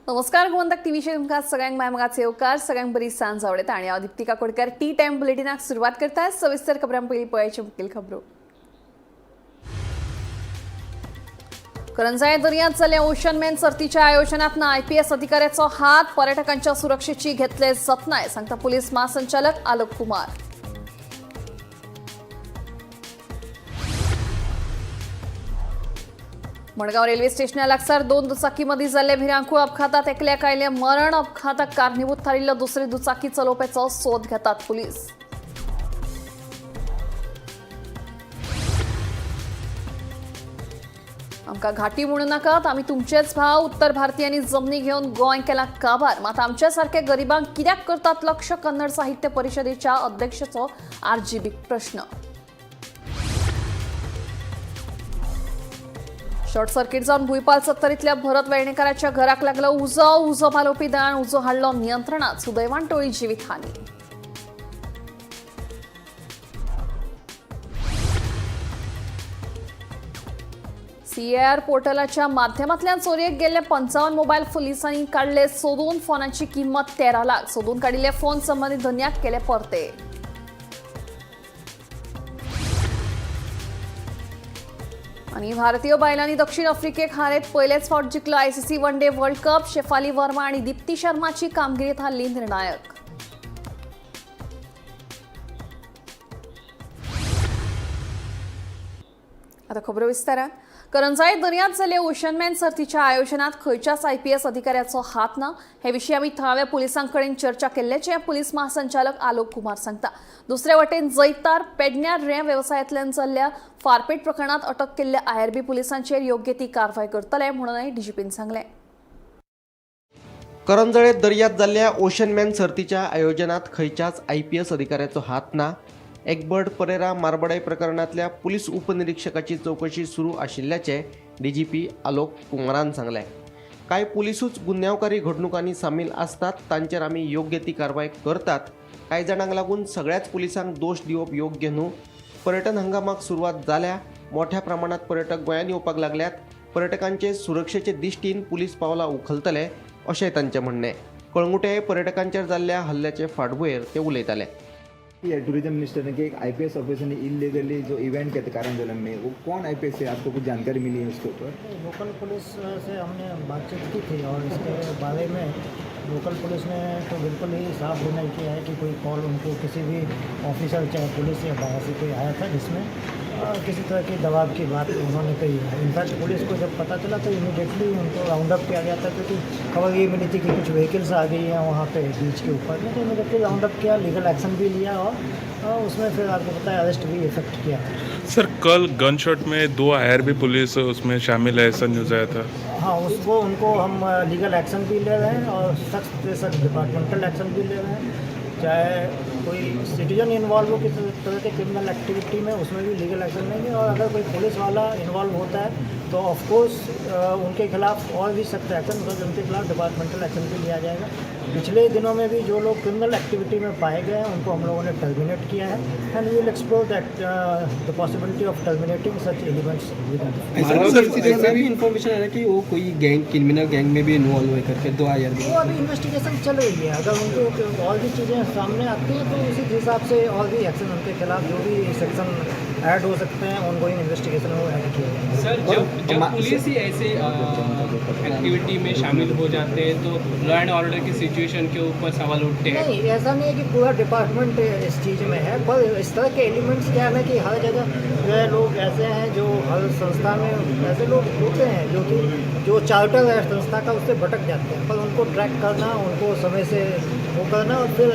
नमस्कार गोमंतक टीव्हीचे तुमकां सगळ्यांक मायमगाचे येवकार सगळ्यांक बरी सांज आवडता आणि हांव दीप्ती काकोडकर टी टाइम बुलेटिनाक सुरवात करता सविस्तर खबरां पयलीं पळोवचे मुखेल खबरो करंजाय दर्यांत जाल्ल्या ओशन मॅन सर्तीच्या आयोजनांत IPS अधिकाऱ्याचो हात पर्यटकांच्या सुरक्षेची घेतले जतनाय सांगता पुलीस महासंचालक आलोक कुमार। मडगांव रेल्वे स्टेशना लागसार दोन दुचाकी मदीं जाल्ले भिरांकूळ अपघातात एकल्याक आयिल्ले मरण अपघाताक कारणीभूत थारिल्लो दुसरी दुचाकी चलोवप्याचो सोद घेतात पुलीस। आमकां घाटी म्हणू नाकात आमी तुमचेच भाव उत्तर भारतीयांनी जमनी घेवन गोंय केला काबार मात आमच्या सारखे गरिबांक कित्याक करतात लक्ष कन्नड साहित्य परिशदेच्या अध्यक्षाचो RGB प्रश्न। शॉर्ट सर्किट जावन भुईपाल सत्तरीतल्या भरत वेर्णेकाराच्या घराक लागलो उजो मालोवपी दाण उजो हाडलो नियंत्रणात सुदैवान टोळी जिवीतहानी। CAR पोर्टलाच्या माध्यमांतल्यान चोरयेक गेल्ले 55 मोबायल पुलिसांनी काढले सोदून फोनाची किंमत 13 लाख सोदून काडिल्ले फोन संबंधित धन्याक केले परते। आणि भारतीय बायलांनी दक्षिण आफ्रिकेक हारयत पयलेच फावट जिखलो ICC one day world cup. Shefali Verma आणि दीप्ती शर्माची कामगिरी थारली निर्णायक। आता खबरो विस्तारान करंजाय दर्यांत जाल्ले ओशन मॅन सर्तीच्या आयोजनात खंयच्याच IPS अधिकाऱ्याचो हात ना हे विशीं आमी थळाव्या पुलिसांकडेन चर्चा केल्ल्याचें पुलीस महासंचालक आलोक कुमार सांगता। दुसरे वटेन जैतार पेडण्यार रे वेवसायांतल्यान जाल्ल्या फारपेट प्रकरणात अटक केल्ल्या IRB पुलिसांचेर योग्य ती कारवाय करतले म्हणूनय DGPन सांगलें। करंजळे दर्यांत जाल्ल्या ओशन मॅन सर्तीच्या आयोजनात खंयच्याच IPS अधिकाऱ्याचो हात ना। एग्बर्ट परेरा मारबडाई प्रकरणातल्या पुलीस उपनिरीक्षकाची चौकशी सुरू आशिल्ल्याचे DGP आलोक कुमारान सांगले। कांय पुलिसूच गुन्यांवकारी घडणुकांनी सामील असतात तांचेर आमी योग्य ती कारवाय करतात। कांय जाणांक लागून सगळ्याच पुलिसांक दोष दिवप योग्य न्हू। पर्यटन हंगामाक सुरवात जाल्या मोठ्या प्रमाणात पर्यटक गोंयांत येवपाक लागल्यात। पर्यटकांचे सुरक्षेचे दिश्टीन पुलीस पावलां उखलतले अशें तांचें म्हणणें। कळंगुटे पर्यटकांचेर जाल्ल्या हल्ल्याचे फाटभुंयेर ते उलयताले। टूरिज्म मिनिस्टर ने कि एक IPS ऑफिसर ने इलीगली जो इवेंट किया था कारणजलम में, वो कौन IPS है? आपको कुछ जानकारी मिली है उसके ऊपर? लोकल पुलिस से हमने बातचीत की थी और इसके बारे में लोकल पुलिस ने तो बिल्कुल ही साफ डिनाई किया है कि कोई कॉल उनको किसी भी ऑफिसर चाहे पुलिस या बाहर से कोई आया था जिसमें किसी तरह की दबाव की बात उन्होंने कही है। इनफैक्ट पुलिस को जब पता चला तो इमीडिएटली उनको राउंड अप किया गया था क्योंकि खबर ये मिली थी कि कुछ व्हीकल्स आ गई हैं वहाँ पे बीच के ऊपर में, तो इमीडिएटली राउंड अप किया, लीगल एक्शन भी लिया और उसमें फिर आपको पता है अरेस्ट भी इफेक्ट किया। सर कल गन शॉट में 2 IRB पुलिस उसमें शामिल है ऐसा न्यूज़ आया था। हाँ, उसको उनको हम लीगल एक्शन भी ले रहे हैं और सख्त से सख्त डिपार्टमेंटल एक्शन भी ले रहे हैं। चाहे कोई सिटीजन इन्वॉल्व हो किसी तरह के क्रिमिनल एक्टिविटी में उसमें भी लीगल एक्शन लेंगे और अगर कोई पुलिस वाला इन्वॉल्व होता है तो ऑफकोर्स उनके खिलाफ और भी सख्त एक्शन उनके खिलाफ डिपार्टमेंटल एक्शन भी लिया जाएगा। पिछले दिनों में भी जो लोग क्रिमिनल एक्टिविटी में पाए गए हैं उनको हम लोगों ने टर्मिनेट किया है and we will explore that the possibility of terminating such elements. ऐसा भी इंफॉर्मेशन आ रहा है कि वो कोई गैंग क्रिमिनल गैंग में भी इन्वॉल्व है करके 2 IRB। वो अभी इन्वेस्टिगेशन चल रही है, अगर उनको और भी चीज़ें सामने आती हैं तो उसी हिसाब से और भी एक्शन उनके खिलाफ जो भी सेक्शन ऐड हो सकते हैं ऑनगोइंग इन्वेस्टिगेशन में वो ऐड किए जाएंगे। सर जब पुलिस ही ऐसे एक्टिविटी में शामिल हो जाते हैं तो लॉ एंड ऑर्डर की सिचुएशन के ऊपर सवाल उठते हैं। नहीं, ऐसा नहीं है कि पूरा डिपार्टमेंट इस चीज़ में है, पर इस तरह के एलिमेंट्स क्या है कि हर जगह जो लोग ऐसे हैं जो हर संस्था में ऐसे लोग होते हैं जो चार्टर है संस्था का उससे भटक जाते हैं, पर उनको ट्रैक करना, उनको समय से वो करना और फिर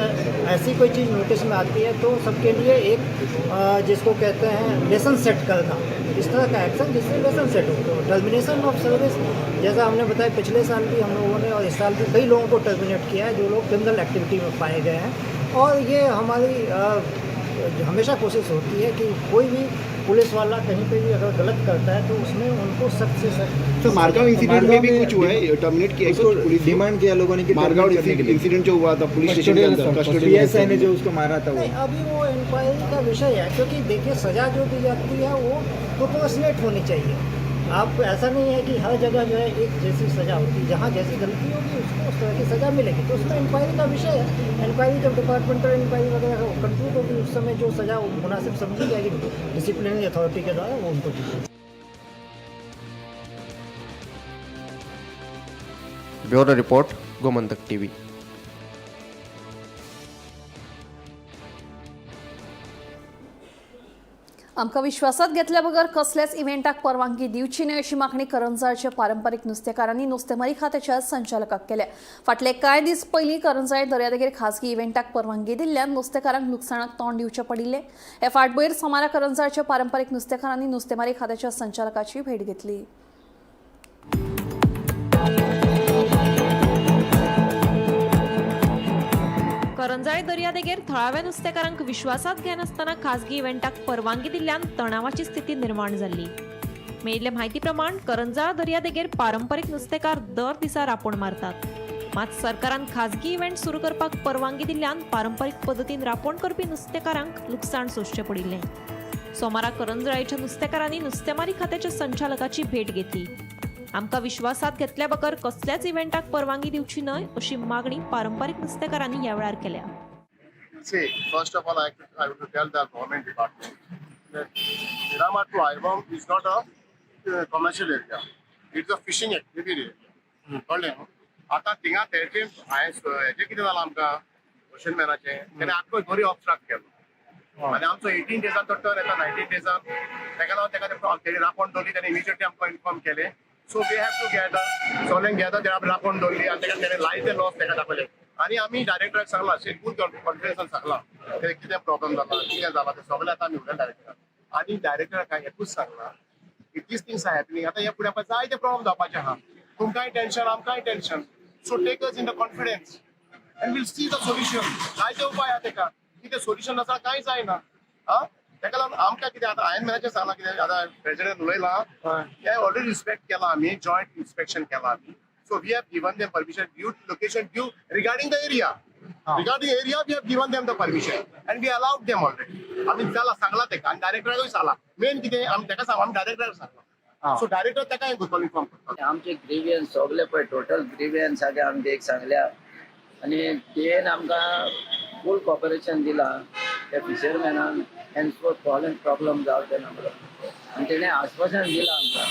ऐसी कोई चीज़ नोटिस में आती है तो सबके लिए एक जिसको कहते हैं लेसन सेट करना, इस तरह का एक्शन जिससे लेसन सेट हो। तो टर्मिनेशन ऑफ सर्विस जैसा हमने बताया पिछले साल भी हम लोगों ने और इस साल भी कई लोगों को टर्मिनेट किया है जो लोग क्रिमिनल एक्टिविटी में पाए गए हैं और ये हमारी हमेशा कोशिश होती है कि कोई भी पुलिस वाला कहीं पे भी अगर गलत करता है तो उसमें उनको सख्त से सख्त। तो मारगांव इंसिडेंट में भी कुछ हुआ है, टर्मिनेट किया इसको पुलिस डिमांड किया लोगों ने कि मारगांव इंसिडेंट जो हुआ था पुलिस स्टेशन के अंदर कस्टडी PSI ने जो उसको मारा था वो नहीं, अभी वो इंक्वायरी का विषय है क्योंकि देखिए सज़ा जो दी जाती है वो प्रोपोर्शनेट होनी चाहिए। आप ऐसा नहीं है कि हर जगह जो है एक जैसी सज़ा होती है, जहाँ जैसी गलती होगी उसको उस तरह की सज़ा मिलेगी। तो उसमें इंक्वायरी का विषय है, इंक्वायरी जब डिपार्टमेंटल इंक्वायरी वगैरह कंक्लूड होगी उस समय जो सज़ा मुनासिब समझी जाएगी डिसिप्लिनरी अथॉरिटी के द्वारा वो उनको दी जाएगी। Bureau report, Gomantak TV. आमकां विश्वासात घेतल्या बगर कसल्याच इव्हेंटाक परवानगी दिवची न्हय अशी मागणी करंजाळच्या पारंपारीक नुस्तेकारांनी नुस्तेमारी खात्याच्या संचालकाक केल्या। फाटले कांय दीस पयलीं करंजाळे दर्यादेगेर खासगी इव्हेंटाक परवानगी दिल्ल्यान नुस्तेकारांक लुकसाणाक तोंड दिवचें पडिल्लें। हे फाटभुंयेर सोमारा करंजाळच्या पारंपारीक नुस्तेकारांनी नुस्तेमारी खात्याच्या संचालकाची भेट घेतली। करंजाळे दर्यादेगेर थळाव्या नुस्तेकारांक विश्वासात घेनासतना खासगी इव्हेंटाक परवानगी दिल्ल्यान तणावाची स्थिती निर्माण जाल्ली। मेळिल्ले म्हायती प्रमाण करंजाळ दर्यादेगेर पारंपारीक नुस्तेकार दर दिसा रापण मारतात। मात सरकारान खासगी इव्हेंट सुरू करपाक परवानगी दिल्ल्यान पारंपारीक पद्दतीन रापण करपी नुस्तेकारांक लुकसाण सोंसचें पडिल्लें। सोमारा करंजळेच्या नुस्तेकारांनी नुस्तेमारी खात्याच्या संचालकाची भेट घेतली। आमकां विश्वासात घेतल्या बगर कसल्याच इव्हेंटाक परवानगी दिवची न्हय अशी मागणी पारंपारीक नुस्तेकारांनी ह्या वेळार केल्या। See, first of all, I would tell the government department that Miramar to Irbom is not a commercial area. It's a fishing activity area. कळ्ळें न्हू? आतां थिंगा तेजे हेजें कितें जालां आमकां ओशन मॅनाचें तेणें आख्खो दर्यो ऑब्स्ट्रक्ट केलो आनी आमचो 18 डेजांचो टर्न येता 19 डेजान तेका लागून तेका तेणी राखण दवरली तेणें इमिजिएटली आमकां इन्फॉर्म केलें so we have to gather सोल्यान गॅदर तेणें राखण दवरली आनी तेका तेणें लायव ते लॉस तेका दाखयले आनी आमी डायरेक्टराक सांगला फूल कॉन्फिडन्सान सांगला तें कितें प्रॉब्लम जाला कितें जाला तें सगळें आतां आमी उलयन डायरेक्टराक आनी डायरेक्टराक एकूच सांगला की दीस थिंग्स आर हॅपनिंग आतां हे फुडें जायते प्रॉब्लम जावपाचे आहा तुमकांय टेन्शन आमकांय tension so take us in the confidence and we'll see the solution जायते उपाय आहा तेका कितें सोल्युशन आसा कांय जायना आं तेका लागून आमकां कितें आतां हांवें मॅनेजर सांगलां कितें आतां प्रेसिडेंट उलयलां हे ऑलरेडी रिस्पेक्ट केला आमी जॉयंट इन्स्पेक्शन केला आमी so we have given them permission due location due regarding the area regarding area we have given them the permission and we allowed them already आमी जाला सांगला तेका आनी डायरेक्टराकूय सांगला मेन कितें आमी तेका सांगू आमी डायरेक्टराक सांगला सो डायरेक्टर तेका गुगल इन्फॉर्म करता आमचे ग्रिवियन्स सगळे पळय टोटल ग्रिवियन्स सगळे आमी तेक सांगल्या आनी तेन आमकां फूल कॉपरेशन दिलां त्या फिशरमॅनान हेन्सफोर्थ प्रॉब्लम जावचे ना आनी तेणें आश्वासन दिलां आमकां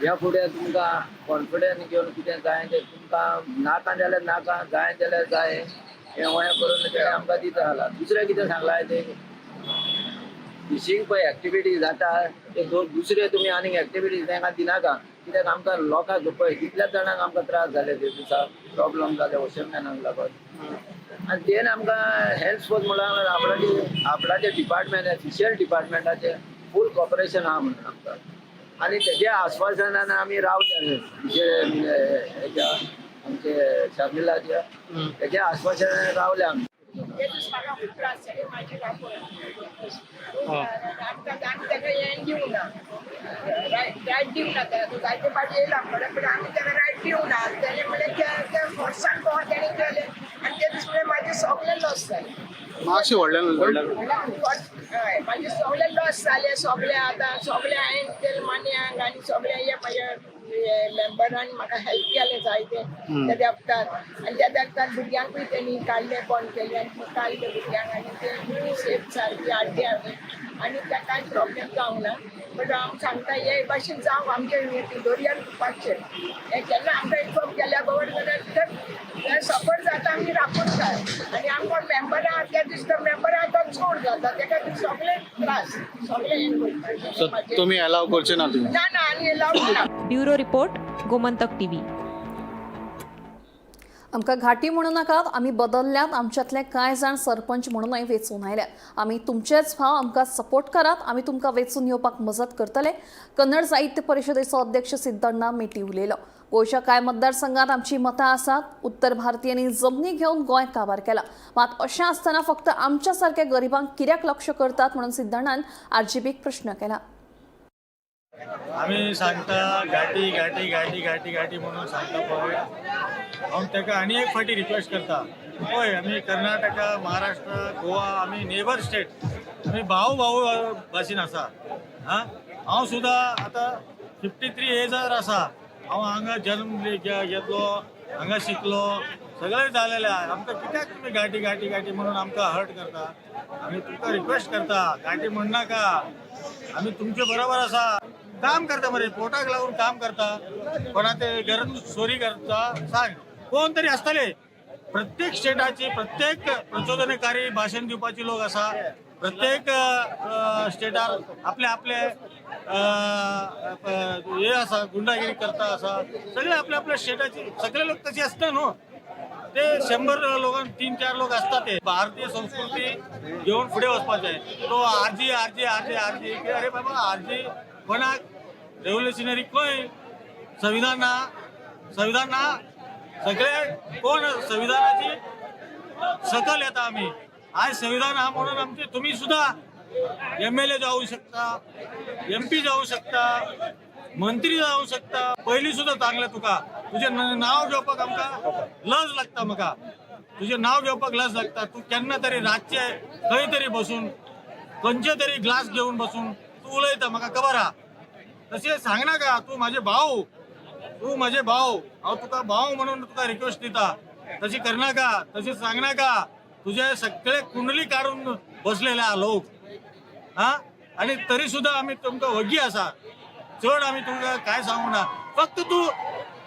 ह्या फुडें तुमकां कॉन्फिडन्स घेवन कितें जाय तें तुमकां नाका जाल्यार नाका जाय जाल्यार जाय हें करून तेणें आमकां दिता जालां दुसरें कितें सांगलां तें फिशींग पळय एक्टिविटी जाता ते दुसरे तुमी आनीक एक्टिविटीज तांकां दिनाका कित्याक आमकां लोकांक पळय कितल्याच जाणांक आमकां त्रास जाले ते दिसा प्रॉब्लम जाले ओशनमॅनाक लागून आनी तेन आमकां हेल्थ म्हळ्यार आपणाचे डिपार्टमेंट फिशर डिपार्टमेंटाचे फूल कॉपरेशन आहा म्हणून आमकां आनी तेज्या आश्वासनान आमी रावले हेज्या आमचे शामिलाच्या तेज्या आश्वासनान रावले आमी रायट दिवना जायते पाटी येयला पण आमी तेका रायट दिवना तेणे म्हळ्यार फोर्सान कोण तेणे केले आनी ते दिसले म्हाजे सगळे लॉस जाले मातशें व्हडल्यान हय म्हाजे सगळे लॉस जाले सगळे आतां सगळे हांवें तेल मान्यांक आनी सगळे हे म्हाजे मेंबरान म्हाका हेल्प केलें जायते त्या देपतार आनी त्या देपतार भुरग्यांकूय तेणी काडले बंद केले आनी काडले भुरग्यांक आनी ते सेफ सारकी हाडली हांवें आनी त्या कांय प्रॉब्लेम जावंक ना बट हांव सांगता हे भाशेन जावं आमचे दर्यान उरपाचें हें केन्ना आमकां इन्फॉर्म केल्या गव्हर्नमेंटान सपोर्ट जाता आमी राखून जाय आनी आमकां मेंबरां आहा त्या दिसता मेंबरां आतां चड जाता तेका सगळे त्रास सगळे हें करपाचें तुमी अलाव करचे ना तुमी ना ना आनी अलाव ना ब्युरो रिपोर्ट, गोमंतक टीव्ही। आमकां घाटी म्हणू नाकात आमी बदलल्यात आमच्यातले कांय जाण सरपंच म्हणूनय वेचून आयल्यात आमी तुमचेच फाव आमकां सपोर्ट करात आमी तुमकां वेचून येवपाक मजत करतले कन्नड साहित्य परिशदेचो अध्यक्ष सिद्धण्णा मेटी उलयलो गोंयच्या कांय मतदारसंघात आमची मतां आसात उत्तर भारतीयांनी जमनी घेवन गोंय काबार केला मात अशें आसतना फक्त आमच्या सारक्या गरिबांक कित्याक लक्ष करतात म्हणून सिद्धण्णान आरजीबीक प्रश्न केला आम्ही सांगता घाटी घाटी घाटी घाटी घाटी म्हणून सांगता पळय हांव ताका आनी एक फाटी रिक्वेस्ट करता पळय आमी कर्नाटका महाराष्ट्र गोवा आमी नेबर स्टेट आमी भाऊ भाऊ भाशेन आसा हां हांव सुद्दां आतां 53 एजार आसा. हांव हांगा जन्म घेतलो, हांगा शिकलो, सगळें जालेलें आहा. आमकां कित्याक तुमी घाटी घाटी घाटी म्हणून आमकां हर्ट करता? आमी तुमकां रिक्वेस्ट करता, घाटी म्हणनाका. आमी तुमचे बरोबर आसा. काम करता मरे, पोटाक लागून काम करता. कोणा ते घरांत चोरी करता सांग, कोण तरी आसतले. प्रत्येक स्टेटाची प्रत्येक प्रचोदनकारी भाशण दिवपाची लोक आसा. प्रत्येक स्टेटार आपले आपले हे आसा, गुंडागिरी करता आसा. सगळे आपल्या आपल्या स्टेटाची सगळे लोक तशी असता न्हू. ते 100 लोकांक 3-4 लोक असतात. ते भारतीय संस्कृती घेऊन फुडें वचपाचें. तो आरजी आरजी आरजी आरजी अरे बाबा, आरजी कोणाक रेव्होल्युशनरी खंय? संविधान ना. सगळे कोण संविधानाची सकल येता आमी. आज संविधान हा म्हणून आमचे तुम्ही सुद्धा MLA जाऊ शकता, MP जाऊ शकता, मंत्री जाऊ शकता. पहिली सुद्धा चांगलं तुका तुझे नाव घेवपाक आमकां लज लागता. म्हाका तुझे नाव घेवपाक लज लागता. तू केन्ना तरी रातचे खंय तरी बसून खंयचे तरी ग्लास घेवन बसून तू उलयता, म्हाका खबर आहा. तशें सांगनाका. तू माझे भाऊ, हांव तुका भाऊ म्हणून तुका रिक्वेस्ट दिता. तशी करनाका, तशी सांगनाका. तुझे सगळे कुंडली काढून बसलेले आहा लोक. हा, आणि तरी सुद्धा आम्ही तुमकां वगी आसा. चड आम्ही तुमकां काय सांगू ना. फक्त तू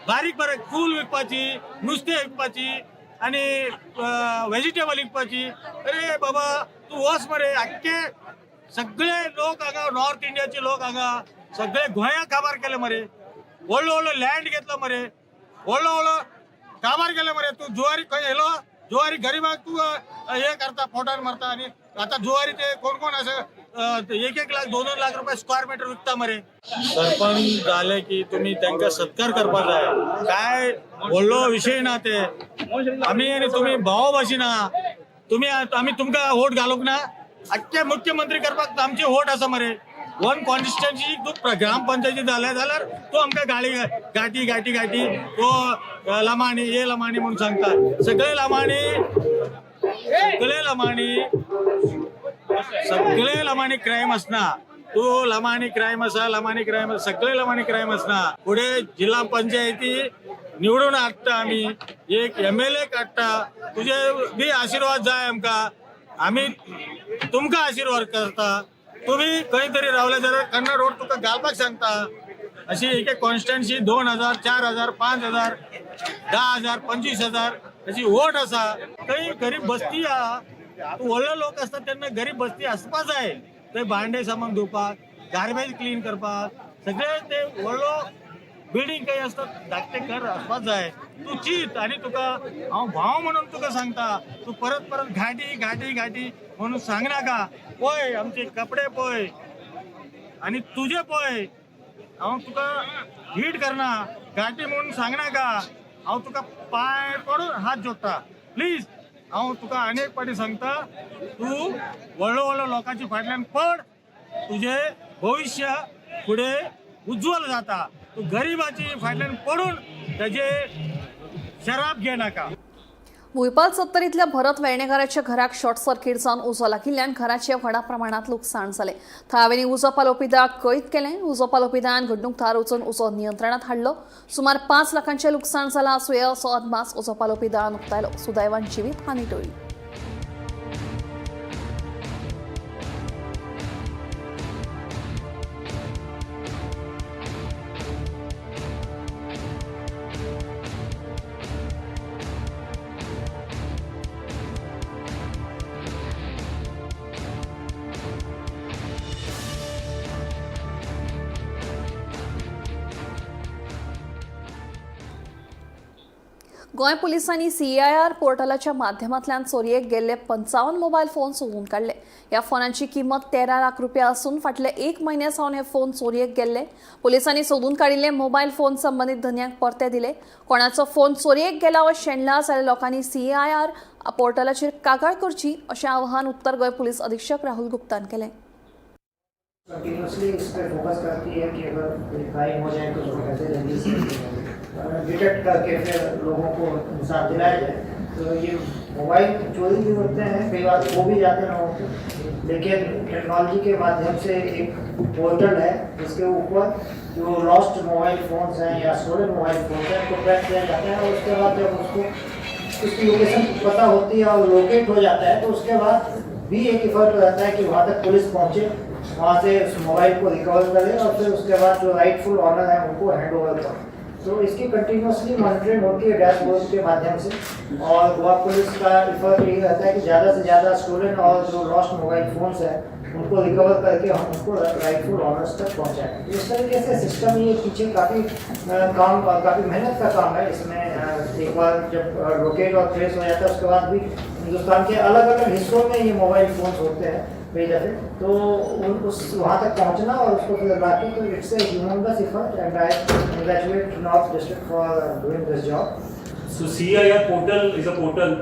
बारीक फूल विकपाची, नुस्तें विकपाची आणि व्हेजिटेबल विकपाची. अरे बाबा, तू वच मरे. आख्खे सगळे लोक हांगा, नॉर्थ इंडियाचे लोक हांगा सगळे गोंया काबार केले मरे. व्हडलो लँड घेतलो मरे, व्हडलो काबार केले मरे. तू जुवारी खंय येलो? जुवारी गरीबाक तू हे करता, फोटान मारता. आणि आता जुवारी ते कोण असं 1-1 लाख 2-2 लाख रुपये स्क्वेअर मीटर विकता मरे. सरपंच झाले की तुम्ही त्यांचा सत्कार करपाक जाय. काय व्हडलो विषय ना ते. आम्ही आणि तुम्ही भाव भाशीना. आम्ही तुमकां वोट घालूंक ना. अख्खे मुख्यमंत्री करपाक आमची वोट आसा मरे. 1 कॉन्स्टिट्युएन्सी तू ग्रामपंचायती झाल्या जाल्यार तू आमकां घाटी घाटी घाटी तो लमाणी हे लमाणी म्हणून सांगता. सगळे लमाणी क्राईम असना. तू लमाणी क्राईम असा, सगळे लमाणी क्राईम असना. पुढे जिल्हा पंचायती निवडून हाडटा आम्ही, एक MLA काडटा. तुझे बी आशीर्वाद जाय आमकां. आम्ही तुमकां आशीर्वाद करता. तुम्ही खंय तरी रावले जाल्यार कन्नड रोड तुका घालपाक सांगता. अशी एक कॉन्स्टिट्युएन्सी 2000, 4000, 5000, 10000, 25000 अशी वोट आसा. थंय गरीब बस्ती आहा. तू व्हडले लोक असतात त्यांना गरीब बस्ती आसपा जाय. थंय भांडे सामान धुवपाक, गार्बेज क्लीन करपाक, सगळे ते व्हडलो बिल्डिंग काही असतात धाकटे घर आसपाक जाय. तू चित. आणि तुका हांव भाव म्हणून तुका सांगता. तू परत घाटी घाटी घाटी म्हणून सांगनाका. पळय आमचे कपडे पळय आणि तुझे पळय. हांव तुका हीट करना. घाटी म्हणून सांगनाका. हांव तुका पाय पडून हात जोडटा. प्लीज, हांव तुका अनेक पाटी सांगता. तू व्हडलो लोकांची फाटल्यान पड. तुझे भविष्य पुढे उज्ज्वल जाता. तू गरिबाची फाटल्यान पडून त्याचे शराब घे नाका. भुईपाल सत्तरीतल्या भरत वेर्णेकाराच्या घराक शॉर्ट सर्किट जावन उजो लागिल्ल्यान घराचे व्हडा प्रमाणात लुकसाण जालें. थळाव्यांनी उजो पालोवपी दळाक कैद केलें. उजो पालोवपी दळान घडणूक थार वचून उजो नियंत्रणात हाडलो. सुमार 5 लाखांचें लुकसाण जालां आसूं असो अदमास उजो पालोवपी दळान उक्तायलो. सुदैवान जिवीत हानी टळ्ळी. गोंय पुलिसांनी CIR पोर्टलाच्या माध्यमांतल्यान चोरयेक गेल्ले 55 मोबायल फोन सोदून काडले. ह्या फोनांची किंमत 13 लाख रुपया असून फाटले 1 म्हयने सावन हे फोन चोरयेक गेल्ले. पुलिसांनी सोदून काडिल्ले मोबायल फोन संबंधित धन्यांक परते दिले. कोणाचो फोन चोरयेक गेला वा शेणला जाल्यार लोकांनी CIR पोर्टलाचेर कागाळ करची अशें आवाहन उत्तर गोंय पुलीस अधीक्षक राहुल गुप्तान केलें. कंटिन्यूसली इस पर फोकस करती है कि अगर कोई क्राइम हो जाए तो कैसे जल्दी से डिटेक्ट करके फिर लोगों को इंसाफ दिलाया जाए. तो ये मोबाइल चोरी भी होते हैं, कई बार खो भी जाते हैं लोगों को, लेकिन टेक्नोलॉजी के माध्यम से एक पोर्टल है जिसके ऊपर जो लॉस्ट मोबाइल फ़ोन्स हैं या स्टोलन मोबाइल फ़ोन्स हैं उनको ट्रैक किया जाता है, और उसके बाद जब उसको उसकी लोकेशन पता होती है और लोकेट हो जाता है, तो उसके बाद भी एक एफर्ट रहता है कि वहाँ तक पुलिस पहुँचे, वहाँ से उस मोबाइल को रिकवर करे और फिर उसके बाद जो राइटफुल ऑनर है उनको हैंड ओवर करें। तो इसकी कंटिन्यूसली मॉनिटरिंग होती है डैशबोर्ड के माध्यम से, और गोवा पुलिस का एफर्ट यही रहता है कि ज़्यादा से ज़्यादा स्टोलन और जो लॉस्ट मोबाइल फ़ोन्स हैं उनको रिकवर करके हम उनको राइटफुल ऑनर्स तक पहुँचाएँ। इस तरीके से सिस्टम ये पीछे काफ़ी काम और काफ़ी मेहनत का काम है। इसमें एक बार जब लोकेट और ट्रेस हो जाता है उसके बाद भी हिंदुस्तान के अलग अलग हिस्सों में ये मोबाइल फ़ोन्स होते हैं कई दफ़े, तो उस वहाँ तक पहुँचना और उसको फिर बाकी, तो it's a humongous effort and I congratulate north district for doing this job. So CIR portal is a portal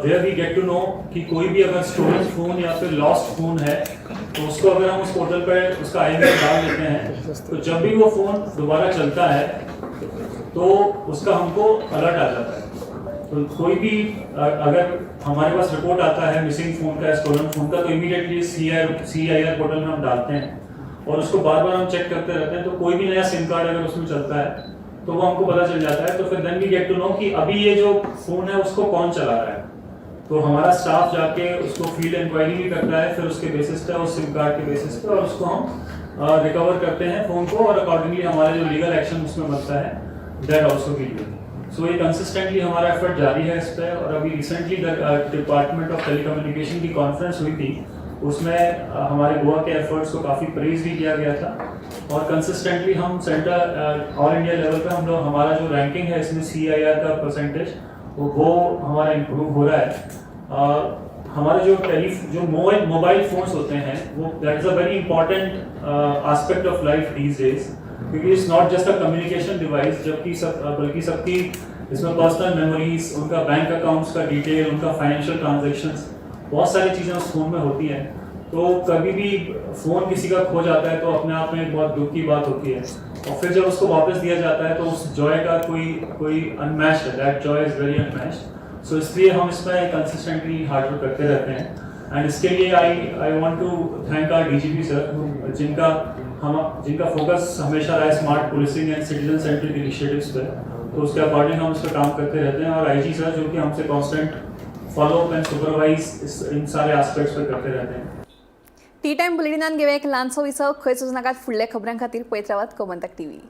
where we get to know कि कोई भी अगर स्टोलन फोन या फिर लॉस्ट फोन है तो उसको अगर हम उस पोर्टल पर उसका IMEI डाल देते हैं तो जब भी वो फोन दोबारा चलता है तो उसका हमको अलर्ट आ जाता है। तो कोई भी अगर हमारे पास रिपोर्ट आता है मिसिंग फोन का, स्टोलन फोन का, तो इमीडिएटली CIR पोर्टल में हम डालते हैं और उसको बार बार हम चेक करते रहते हैं। तो कोई भी नया सिम कार्ड अगर उसमें चलता है तो वो हमको पता चल जाता है। तो फिर then we get to know कि अभी ये जो फोन है उसको कौन चला रहा है। तो हमारा स्टाफ जाके उसको फील्ड इंक्वायरी भी करता है, फिर उसके बेसिस पे और सिम कार्ड के बेसिस पे, और उसको हम रिकवर करते हैं फ़ोन को, और अकॉर्डिंगली हमारा जो लीगल एक्शन उसमें बनता है that also we do. So ये कंसिस्टेंटली हमारा एफर्ट जारी है इस पर। और अभी रिसेंटली डिपार्टमेंट ऑफ टेलीकम्युनिकेशन की कॉन्फ्रेंस हुई थी, उसमें हमारे गोवा के एफर्ट्स को काफ़ी प्रेज भी किया गया था। और कंसिस्टेंटली हम सेंटर ऑल इंडिया लेवल पे हम लोग, हमारा जो रैंकिंग है इसमें CIR का परसेंटेज वो हमारा इम्प्रूव हो रहा है। हमारे जो मोबाइल फोन्स होते हैं वो that is a very important aspect of life these days, क्योंकि it's not just a communication device, बल्कि सबकी इसमें पर्सनल मेमोरीज, उनका बैंक अकाउंट्स का डिटेल, उनका फाइनेंशियल ट्रांजेक्शंस, बहुत सारी चीज़ें उस फ़ोन में होती हैं। तो कभी भी फ़ोन किसी का खो जाता है तो अपने आप में एक बहुत दुख की बात होती है, और फिर जब उसको वापस दिया जाता है तो उस जॉय का कोई अनमैच्ड है, that Joy is very unmatched. So इसलिए हम इसमें कंसिस्टेंटली हार्ड वर्क करते रहते हैं। एंड इसके लिए I want to thank our DGP sir, जिनका फोकस हमेशा रहा है smart policing and citizen centric initiatives पे। तो उसके अकॉर्डिंग हम इस पर काम करते रहते हैं। और IG सर जो कि हमसे constant follow up end supervise in सारे एस्पेक्ट्स पे करते रहते हैं। टी टाइम बुलेटिनान घेऊया एक ल्हानसो विसव, खंय सुचनाकात फुडल्या खबरां खातीर पळयत रावात गोमंतक TV।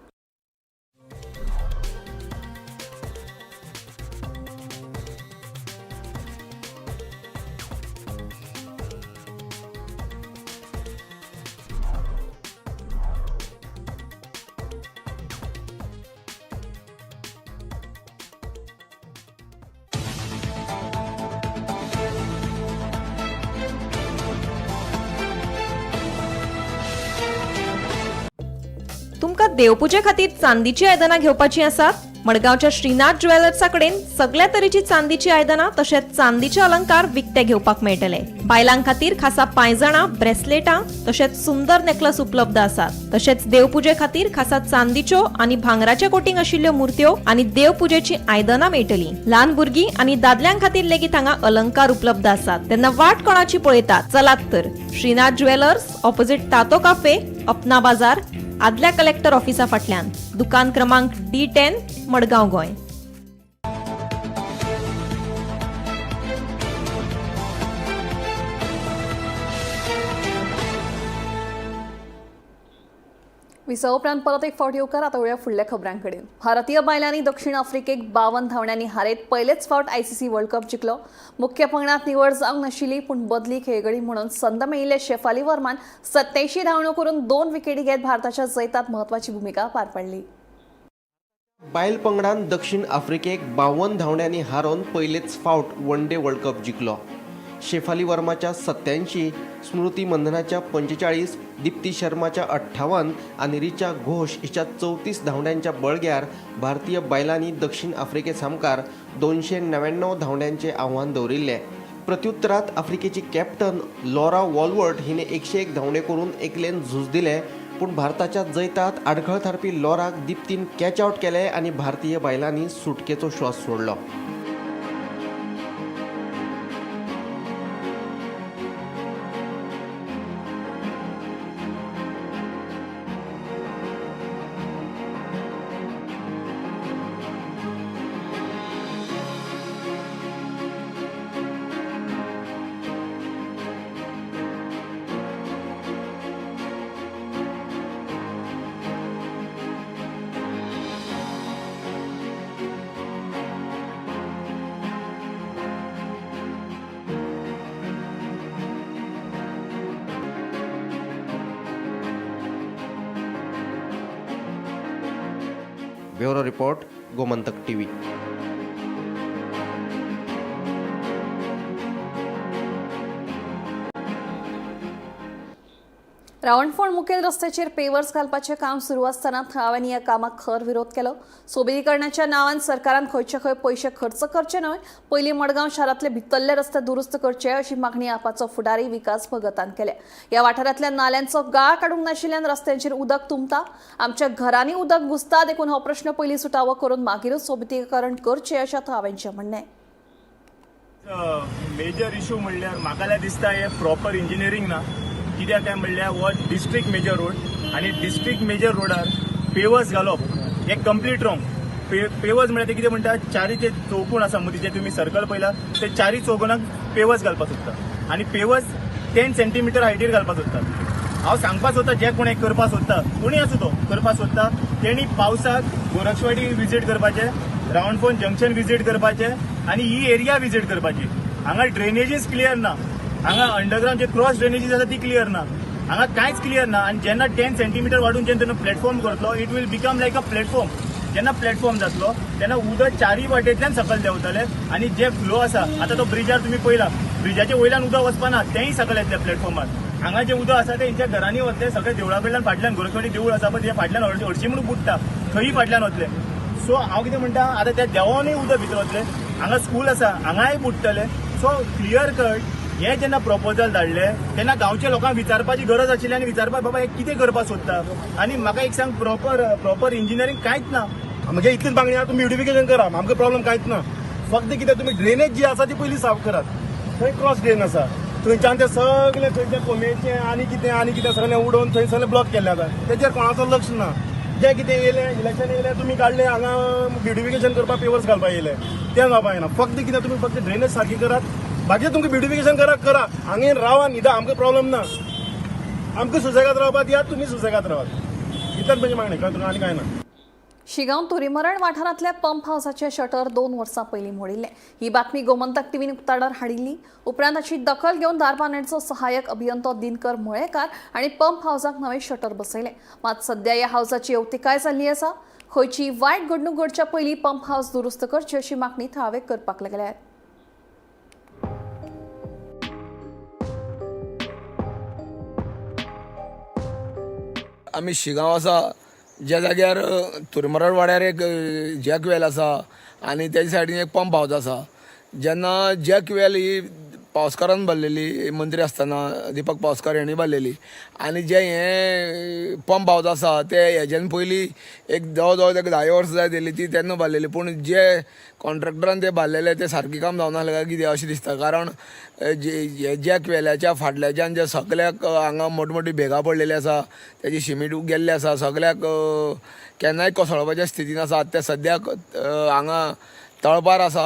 तुमका देवपूजे खातीर चांदीची आयदनां घेवपाची आसात? मडगावच्या श्रीनाथ ज्वेलर्सा कडेन सगळ्या तरेची चांदीची आयदनां तशेंच चांदीचे अलंकार विकते घेवपाक मेळटले। बायलां खातीर खासा पायजाणां, ब्रेसलेटां तशेंच सुंदर नेकलस उपलब्ध आसात। तशेंच देवपूजे खातीर खासा चांदीच्यो आनी भांगराचे कोटिंग आशिल्ल्यो मुर्त्यो आनी देवपूजेची आयदनां मेळटली। ल्हान भुरगीं आनी दादल्यांक खातीर लेगीत हांगा अलंकार उपलब्ध आसात। तेन्ना वाट कोणाची पळयतात? चलात तर श्रीनाथ ज्वेलर्स, ऑपोजिट तातो काफे, अपना बाजार, आदल्या कलेक्टर ऑफिसा फाटल्यान, दुकान क्रमांक D10, मडगांव, गोंय। विसव उपरांत परत एक फावट येवकार। आतां वळया फुडल्या खबरांकडेन। भारतीय बायलांनी दक्षिण आफ्रिकेक 52 धांवड्यांनी हारयत पयलेच फावट ICC वर्ल्ड कप जिखलो। मुख्य पंगडांत निवड जावंक नाशिल्ली, पूण बदली खेळगडी म्हणून संद मेळिल्ले शेफाली वर्मान 87 धांवड्यो करून 2 विकेटी घेत भारताच्या जैतांत म्हत्वाची भूमिका पार पाडली। बायल पंगडान दक्षिण आफ्रिकेक 52 धांवड्यांनी हारोवन पयलेच फावट वन डे वर्ल्ड कप जिखलो। शेफाली वर्माच्या 87, स्मृती मंधनाच्या 45, दीप्ती शर्माच्या 58 आणि रिचा घोष हिच्या 34 धांवड्यांच्या बळग्यार भारतीय बायलांनी दक्षिण आफ्रिके सामकार 299 धांवड्यांचे आव्हान दवरिल्ले। प्रत्युत्तरात आफ्रिकेची कॅप्टन लॉरा वॉलवर्ट हिने 101 धांवडे करून एकलेन झूज दिले, पूण भारताच्या जैतांत आडखळ थारपी लॉराक दीप्तीन कॅच आउट केले आणि भारतीय बायलांनी सुटकेचो श्वास सोडलो। 3 टाइम बुलेटिनान घेऊया एक ल्हानसो विसव, खंय सुचनाकात फुडल्या खबरां खातीर पळयत रावात Gomantak TV। Bureau report, Gomantak TV. Ravanfond मुखेल रस्त्याचेर पेवर्स घालपाचें काम सुरू आसतना थळाव्यांनी ह्या कामाक खर विरोध केलो. सोबीतीकरणाच्या नांवान सरकारान खंयचे खंय पयशे खर्च करचे न्हय, पयलीं मडगांव शारांतले भितरले रस्ते दुरुस्त करचे अशी मागणी आपाचो फुडारी विकास भगतान केल्या. ह्या वाठारांतल्या नाल्यांचो गाळ काडूंक नाशिल्ल्यान रस्त्यांचेर उदक तुंबता. आमच्या घरांनी उदक घुसता देखून हो प्रश्न पयलीं सुटावो करून मागीरूच सोबीतीकरण करचें अशें थळाव्यांचें म्हणणें. मेजर इशू म्हणल्यार म्हाका दिसता हे प्रॉपर इंजिनियरींग ना. कित्याक काय म्हणल्यार हो डिस्ट्रिक्ट मेजर रोड आनी डिस्ट्रिक्ट मेजर रोडार पेवर्स घालप हे कंप्लीट रॉंग. पेवर्स म्हळ्यार ते कितें म्हणटा, चारीचे चौकोन आसा मदीं जे तुमी सर्कल पळयला ते चारी चौकोनाक पेवर्स घालपाक सोदता आनी पेवर्स 10 सेंटीमीटर हायटीर घालपाक सोदता. हांव सांगपाक सोदता जे कोण करपाक सोदता, कोणी आसूं तो करपाक सोदता, तेणी पावसाक गोरक्षवाडी विजीट करपाचें, रावणफोंड जंक्शन विजीट करपाचें आनी ही एरिया विजीट करपाची. हांगा ड्रेनेजीस क्लियर ना, हांगा अंडरग्राउंड जे क्रॉस ड्रेनेजीस आसा ती क्लियर ना, हांगा कांयच क्लियर ना. आनी जेन्ना 10 सेंटीमीटर वाडून जेन्ना प्लॅटफॉर्म करतलो it will become like a platform. जेन्ना प्लॅटफॉर्म जातलो तेन्ना उदक चारी वाटेंतल्यान सकयल देंवतलें आनी जे फ्लो आसा आतां तो ब्रिजार तुमी पळयला, ब्रिजाच्या वयल्यान उदक वचपाना, तेंय सकयल येतलें प्लॅटफॉर्मार. हांगा जे उदक आसा ते हेंच्या घरांनी वतलें, सगळे देवळा कडल्यान फाटल्यान गोरखवाडी देवूळ आसा पळय ते फाटल्यान हरशीं म्हणून बुडटा, थंय फाटल्यान वतलें. सो हांव कितें म्हणटा, आतां त्या देवानूय उदक भितर वतलें, हांगा स्कूल आसा हांगाय बुडटलें. सो क्लियर कट हे जेन्ना प्रपोजल धाडले तेन्ना गांवच्या लोकांक विचारपाची गरज आशिल्ली आनी विचारपाक बाबा हे कितें करपाक सोदता. आनी म्हाका एक सांग, प्रॉपर इंजिनियरींग कांयच ना. म्हणजे इतलीच मागणी आहा, तुम्ही ब्युटिफिकेशन करा, आमकां प्रॉब्लेम कांयच ना. फक्त कितें तुमी ड्रेनेज जी आसा ती पयली साफ करात. थंय क्रॉस ड्रेन आसा, थंयच्यान ते सगळे थंयचे कोमेचे आनी कितें सगळें उडोवन थंय सगळें ब्लॉक केल्लें आसा. तेचेर कोणाचो लक्ष ना. जे कितें येयलें इलेक्शन येयलें तुमी काडलें, हांगा ब्युटिफिकेशन करपाक पेवर्स घालपाक येयले, तें जावपाक येना. फक्त कितें तुमी फक्त ड्रेनेज सारकी करात, बाकी तुमकां ब्युटिफिकेशन करा. हांगा रावा न्हिदा, आमकां प्रॉब्लेम ना. आमकां सुसेगाद रावपाक दियात, तुमी सुसेगाद रावात. इतलेंच म्हजी मागणी, कळ्ळें, आनी कांय ना. शिगांव तुरीमरण वाठारांतल्या पंप हावसाचे शटर 2 वर्सां पयलीं मोडिल्ले. ही बातमी गोमंतक टीव्हीन उक्ताडार हाडिल्ली. उपरांत ताची दखल घेवन धारबांदोडेचो सहाय्यक अभियंतो दिनकर मुळेकार हांणी पंप हावसाक नवे शटर बसयले. मात सध्या ह्या हावसाची येवतिकाय जाल्ली आसा. खंयची वायट घडणूक घडच्या पयलीं पंप हावस दुरुस्त करची अशी मागणी थळावे करपाक लागल्यात. आमी शिगांव आसा ज्या जाग्यार तुरमरड वाड्यार एक जॅक वेल आसा आनी तेजे सायडीन एक पंप हावस आसा. जेन्ना जॅक वेल ही पावसकारान बांदलेली, मंत्री आसतना दिपक पावसकार हेणी बांदलेली, आनी जे हे पंप हावस आसा ते हेज्यान पयलीं एक जवळ जवळ ताका 10 वर्सां जाय दिली ती तेन्ना बांदलेली. पूण जे कॉन्ट्रॅक्टरान ते बांदलेले ते सारकें काम जावना काय कितें अशें दिसता. कारण जे जॅक वेल्याच्या फाटल्याच्यान जे सगळ्याक हांगा मोठी भेगां पडलेली आसा, तेजी शिमीट गेल्ली आसा, सगळ्याक केन्नाय कोसळपाच्या स्थितीन आसा. ते सद्याक हांगा तळपार आसा,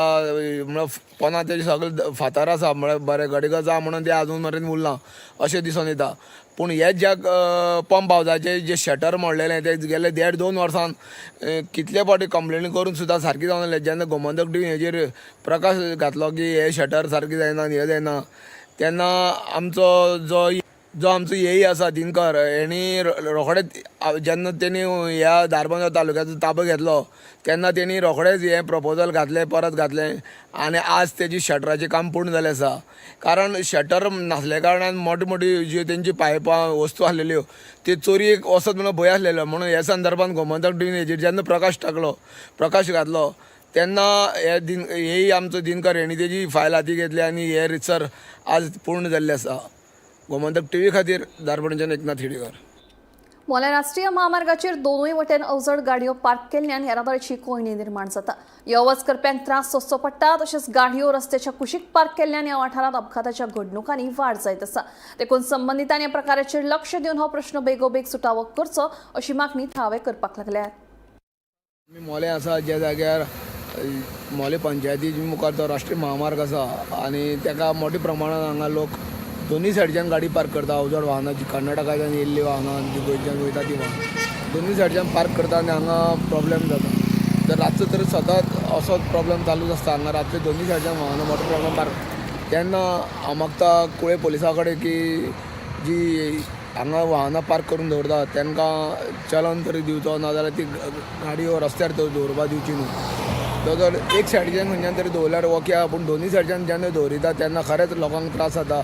म्हळ्यार पोना तेजे सगळे फातर आसा, म्हळ्यार बरें घडीक जा म्हणून ते आजून मेरेन उरलां अशें दिसून येता. पूण हे ज्या पंप हावसाचे जे शटर मोडलेले ते गेले 1.5-2 वर्सान कितले फावटी कंप्लेनी करून सुद्दां सारकी जावन आसलें. जेन्ना गोमंतक टीव्हीन हेजेर प्रकाश घातलो की हे शटर सारकी जायना हे जायना, तेन्ना आमचो जो आमचो येई आसा दिनकर हेणी रोखडेच जेन्ना तेणी ह्या धारबांदोड तालुक्याचो ताबो घेतलो तेन्ना तेणी रोखडेच हे प्रपोजल घातलें, परत घातलें आनी आज तेजी शटराचें काम पूर्ण जालें आसा. कारण शटर नासल्या कारणान मोठी ज्यो तेंची पायपां वस्तू आसलेल्यो त्यो चोरयेक वसत म्हणून भंय आसलेलो. म्हणून ह्या संदर्भान गोमंतक टीव्हीन हेजेर जेन्ना प्रकाश घातलो तेन्ना हेय आमचो दिनकर हेणी तेजी फायल हाती घेतली आनी हे रितसर आज पूर्ण जाल्लें आसा. गोमंतक टीव्ही खातीर धारबांदोडच्यान एकनाथ हिडेकर. मोल्या राष्ट्रीय महामार्गाचेर दोनूय वटेन अवजड गाडयो पार्क केल्ल्यान येरादारीची कोयणी निर्माण जाता. येवच करप्यांक त्रास सोंसचो पडटा. तशेंच गाडयो रस्त्याच्या कुशीक पार्क केल्ल्यान ह्या वाठारांत अपघाताच्या घडणुकांनी वाड जायत आसा. देखून संबंधितांनी ह्या प्रकाराचेर लक्ष दिवन हो प्रश्न बेगोबेग सुटावो करचो अशी मागणी थळावे करपाक लागल्यात. आमी मोले आसा ज्या जाग्यार मोले पंचायती मुखार तो राष्ट्रीय महामार्ग आसा आनी ताका मोठ्या प्रमाणात हांगा लोक दोनूय सायडीच्यान गाडी पार्क करता. अवजड वाहनां जी कर्नाटकाच्यान येयल्ली वाहनां जी गोंयच्यान वयता ती वाहनां दोनूय सायडीच्यान पार्क करता आनी हांगा प्रॉब्लेम जाता. तर रातचो तर सदांच असोच प्रॉब्लेम चालूच आसता. हांगा रातचे दोनूय सायडीच्यान वाहनां मोठो प्रॉब्लेम पार्क. तेन्ना हांव मागता कुळे पुलिसा कडेन की जी हांगा वाहनां पार्क करून दवरता तांकां चलन तरी दिवचो, नाजाल्यार ती गाडी रस्त्यार दवरपाक दिवची न्हू. जर एक सायडीच्यान खंयच्यान तरी दवरल्यार ओके आहा, पूण दोनूय सायडीच्यान जेन्ना दवरिता तेन्ना खरेंच लोकांक त्रास जाता.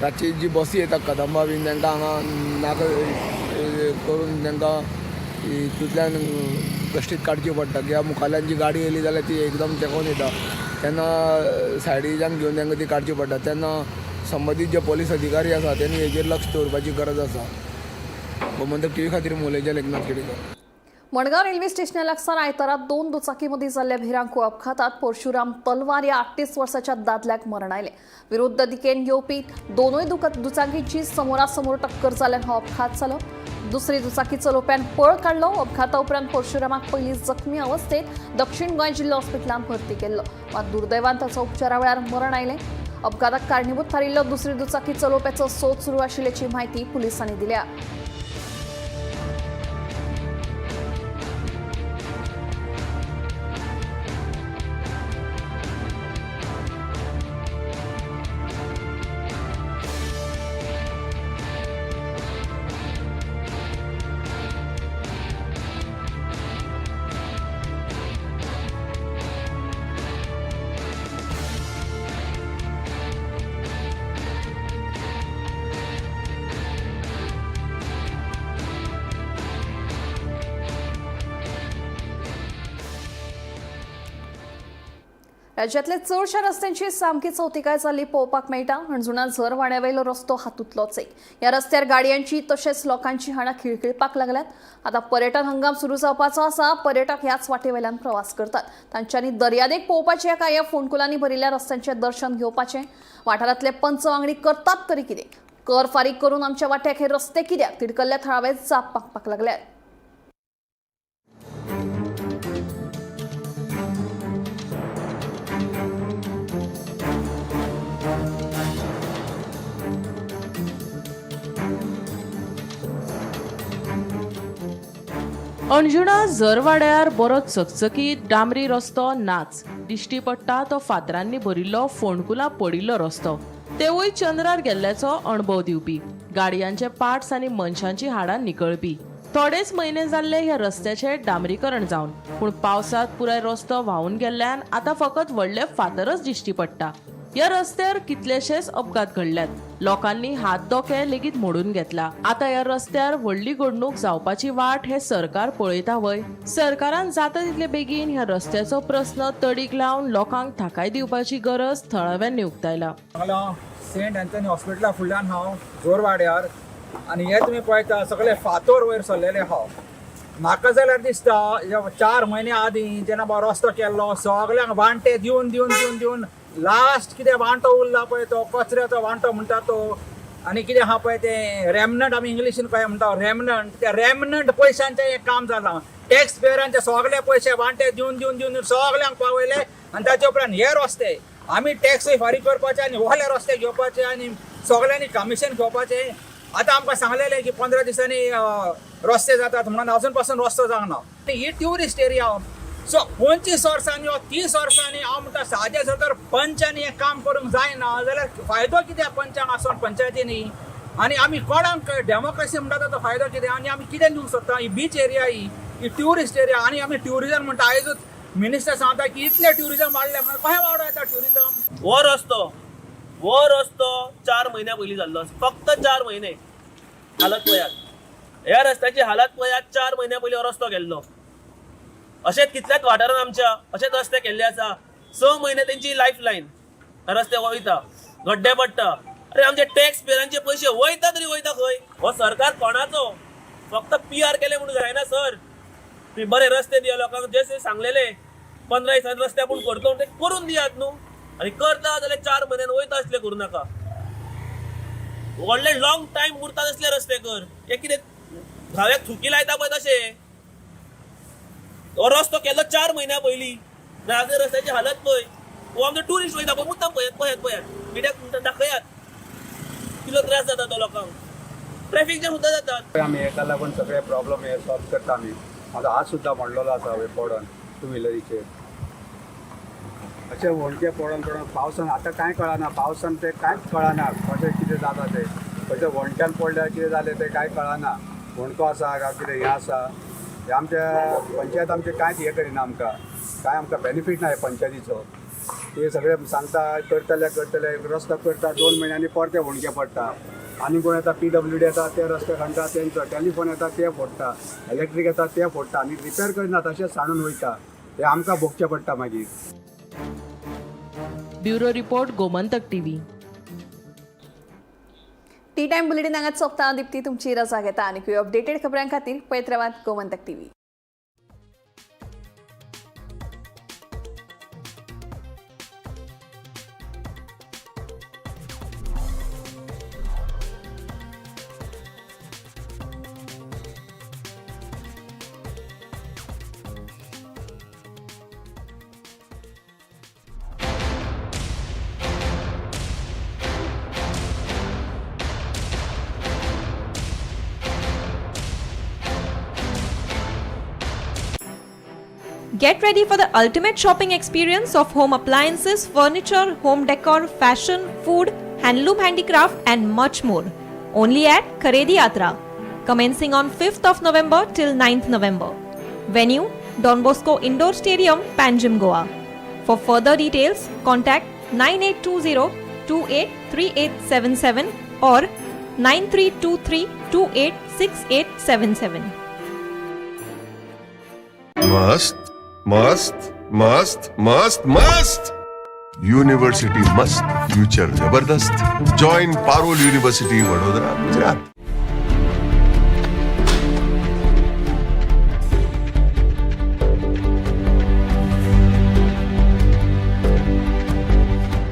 रातची जी बसी येता कदंबा बीन तांकां हांगा नाका करून तांकां तितूंतल्यान कश्टीत काडची पडटा, कित्याक मुखाल्यान जी गाडी येयली जाल्यार ती एकदम तेंकोन येता, तेन्ना सायडीच्यान घेवन तांकां ती काडची पडटा. तेन्ना संबंदीत जे पोलीस अधिकारी आसा त्यांनी हेजेर लक्ष दवरपाची गरज आसा. गोमंतक टीव्ही खातीर मोलेच्या एकनाथ केडेकर. मडगाव रेल्वे स्टेशना लागसार आयतारा 2 दुचाकीमदीं जाल्ल्या भिरांकूळ अपघातात परशुराम तलवार या 38 वर्साच्या दादल्याक मरण आयलें. विरुद्ध दिकेन येवपी दोनूय दुचाकींची समोरासमोर टक्कर जाल्ल्यान हो अपघात जालो. दुसरी दुचाकी चलोवप्यान पळ काडलो. अपघाता उपरांत परशुरामाक पयलीं जखमी अवस्थेत दक्षिण गोंय जिल्हा हॉस्पिटलांत भरती केल्लो, मात दुर्दैवान ताचो उपचारा वेळार मरण आयलें. अपघाताक कारणीभूत थारिल्लो दुसरी दुचाकी चलोवप्याचो सोद सुरू आशिल्ल्याची म्हायती पुलिसांनी दिल्या. राज्यातले चडशा रस्त्यांची सामकी चवथिकाय जाल्ली पळोवपाक मेळटा. हणजुणा झर वाड्यावयलो रस्तो हातूंतलोच एक. ह्या रस्त्यार गाडयांची तशेंच लोकांची हाडा खिळखिळपाक लागल्यात. आतां पर्यटन हंगाम सुरू जावपाचो आसा. पर्यटक ह्याच वाटेवयल्यान प्रवास करतात. तांच्यांनी दर्यादेग पळोवपाचें काय ह्या फोंडकुलांनी भरिल्ल्या रस्त्यांचें दर्शन घेवपाचें? वाठारांतले पंच वांगडी करतात तरी कितें? कर फारीक करून आमच्या वाट्याक हे रस्ते कित्याक तिडकल्ल्या थळावे जाप पाकपाक लागल्यात? अंजुणा झरवाड्यार बरो चकचकीत डांबरी रस्तो नाच दिश्टी पडटा तो फातरांनी भरिल्लो फोंडकुलां पडिल्लो रस्तो. तेवूय चंद्रार गेल्ल्याचो अणभव दिवपी, गाडयांचे पार्ट्स आनी मनशांची हाडां निकळपी. थोडेच म्हयने जाल्ले ह्या रस्त्याचें डांबरीकरण जावन, पूण पावसांत पुराय रस्तो व्हांवून गेल्ल्यान आतां फकत व्हडले फातरच दिश्टी पडटा. ह्या रस्त्यार कितलेशेच अपघात घडल्यात. लोकांनी हात दोके लेगीत मोडून घेतला. आता ह्या रस्त्यार व्हडली घडणूक जावपाची वाट हे सरकार पळयता वय. सरकारान जाता तितले बेगीन ह्या रस्त्याचो प्रस्न तडीक लावन लोकांक थाकाय दिवपाची गरज थळाव्यांनी उक्तायला. सेंट अँथनी हॉस्पिटला फुडल्यान हांव जोरवाड्यार आनी हे तुमी पळयता सगळे फातर वयर सरलेले हांव. म्हाका जाल्यार दिसता 4 म्हयने आदीं जेन्ना बाबा रस्तो केल्लो सगळ्यांक वांटे दिवन दिवन दिवन दिवन लास्ट कितें वांटो उरला पळय तो कचऱ्याचो वांटो म्हणटा तो, आनी कितें आहा पळय ते रेमनंट आमी इंग्लिशीन कशें म्हणटा रेमनंट, त्या रेमनंट पयशांचें एक काम जालां. टॅक्स पेयरांचे सगळे पयशे वांटे दिवन दिवन दिवन सगळ्यांक पावयले. आनी ताचे उपरांत हे रस्ते आमी टॅक्सूय फारीक करपाचे आनी व्हडले रस्ते घेवपाचे आनी सगळ्यांनी कमिशन घेवपाचें. आतां आमकां सांगलेलें की 15 दिसांनी रस्ते जातात म्हणून अजून पासून रस्तो जावंक ना. ही ट्युरिस्ट एरिया. सो 25 वर्सांनी वा 30 वर्सांनी हांव म्हणटा सादे जर तर पंचांनी हें काम करूंक जायना जाल्यार फायदो कित्याक पंचांक आसून पंचायतींनी? आनी आमी कोणाक डेमोक्रेसी म्हणटा तो फायदो कितें? आनी आमी कितें दिवंक सोदता? ही बीच एरिया ही ट्युरिस्ट एरिया आनी आमी ट्युरिजम म्हणटा. आयजूच मिनिस्टर सांगता की इतले ट्युरिजम वाडले म्हणून कशें वाडयता ट्युरिजम? वो रस्तो 4 महिन्या पयलीं जाल्लो. फक्त 4 महिने हालत पळयात. ह्या रस्त्याची हालत पळयात. 4 महिन्या पयलीं हो रस्तो गेल्लो. अशेंच कितल्याच वाठारांत आमच्या अशेच रस्ते केल्ले आसा. 6 महिने तेंची लायफ लायन रस्ते वयता, गड्डे पडटा. अरे आमचे टॅक्स पेयरांचे पयशे वयता तरी वयता खंय? हो सरकार कोणाचो? फक्त PR केले म्हणून जायना सर. तुम्ही बरे रस्ते दिया लोकांक. जे सांगलेले 15 दिसांनी रस्ते आपूण करतो ते करून दियात न्हू. आनी करता जाल्यार 4 म्हयन्यान वयता असले करूं नाका. व्हडले लॉंग टायम उरता तसले रस्ते कर. हे कितें घाव्याक थुकी लायता पळय तशें. हो रस्तो केल्लो 4 महिन्या पयलीं. नाजाल्यार रस्त्याची हालत पळय. हो आमचो ट्युरिस्ट वयता पळय मुद्दाम पळयात मिडियाक दाखयात कितलो त्रास जाता तो लोकांक. ट्रॅफिक जाम सुद्दां जातात. आमी हेका लागून सगळे प्रॉब्लेम हे सॉल्व करता आमी. म्हाजो हात सुद्दां मोडलेलो आसा हे पडोन 2 व्हिलरीचेर. अशें व्हडके पडोन पावसान आतां कांय कळना. पावसान ते कांयच कळना कशें कितें जाता ते. खंयच्या फोंडक्यान पडल्यार कितें जालें तें कांय कळना. फोंडको आसा काय कितें हें आसा हें आमच्या पंचायत आमचे कांयच हें करिना आमकां. कांय आमकां बेनिफीट ना पंचायतीचो. ते सगळे सांगता करतले रस्तो करता 2 म्हयन्यांनी परते फोंडके पडटा. आनी कोण येता PWD येता ते रस्ते खणटा, तेंचो टेलिफोन येता ते फोडटा, इलेक्ट्रीक येता ते फोडटा आनी रिपेर करिना तशेंच सांडून वयता. हे आमकां भोगचें पडटा मागीर. Bureau report Gomantak TV. T time bulletin हांगाच सोंपता. दिप्ती तुमची रजा घेता आनी अपडेटेड खबरां खातीर पळयत रावात Gomantak TV. Get ready for the ultimate shopping experience of home appliances, furniture, home decor, fashion, food, handloom handicraft and much more. Only at Kharedi Yatra. Commencing on 5th of November till 9th November. Venue, Don Bosco Indoor Stadium, Panjim, Goa. For further details, contact 9820-283877 or 9323-286877. मस्त मस्त मस्त मस्त मस्त. University मस्त, future जबरदस्त. Join Parul university Vadodara, Gujarat.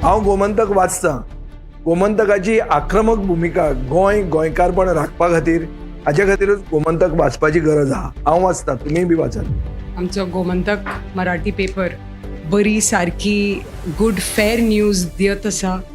हांव गोमंतक वाचतां. गोमंतकाची आक्रमक भुमिका गोंयकारपण राखपा खातीर हाचे खातीरच गोमंतक वाचपाची गरज आहा. हांव वाचतां, तुमी बी वाचात. आमचो गोमंतक मराठी पेपर बरी सारकी गुड फेर न्यूज दियत आसा.